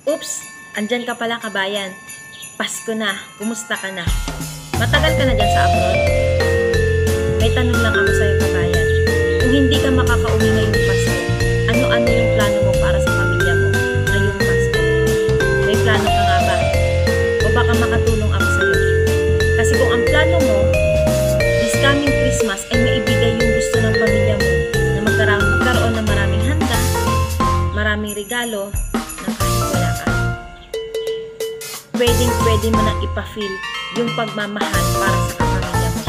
Oops! Andyan ka pala, kabayan. Pasko na. Kumusta ka na? Matagal ka na dyan sa abroad? May tanong lang ako sa'yo, kabayan. Kung hindi ka makakauwi ngayong Pasko, ano-ano yung plano mo para sa pamilya mo ngayong Pasko? May plano ka nga ba? O baka makatulong ako sa'yo? Kasi kung ang plano mo, this coming Christmas ay maibigay yung gusto ng pamilya mo na magkaroon ng maraming handa, maraming regalo, na kahit wala ka. Pwedeng-pwede mo nang ipa-feel yung pagmamahal para sa kapamilya mo.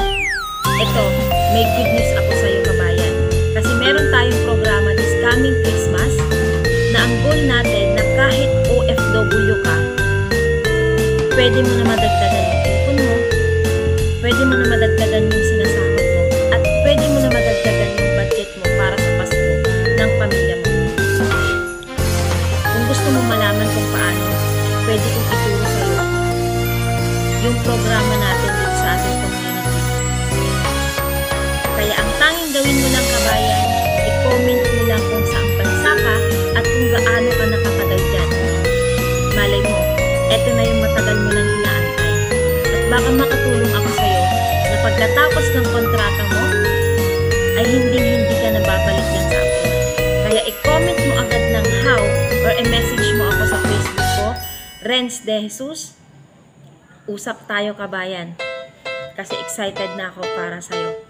Ito, may good news ako sa iyo, kabayan. Kasi meron tayong programa this coming Christmas na ang goal natin na kahit OFW ka, pwede mo na madagdagan yung ipon mo, pwede mo na madagdagan yung sinasahod mo, at pwede mo na madagdagan yung budget mo para sa Pasko ng pamilya mo. Kung gusto mo malaman kung paano, pwede kong ituro sa iyo yung programa natin dito sa ating community. Kaya ang tanging gawin mo lang, kabayan, i-comment mo lang kung saang bansa ka at kung gaano ka nakatagal dyan. Malay mo, eto na yung matagal mo nang inaantay. At baka makatulong ako sa iyo na pagkatapos ng kontrata mo, ay hindi ka na babalik dyan sa abroad. Kaya i-comment mo agad ng how or i-message mo ako sa Facebook ko, Renz De Jesus. Usap tayo, kabayan. Kasi excited na ako para sa'yo.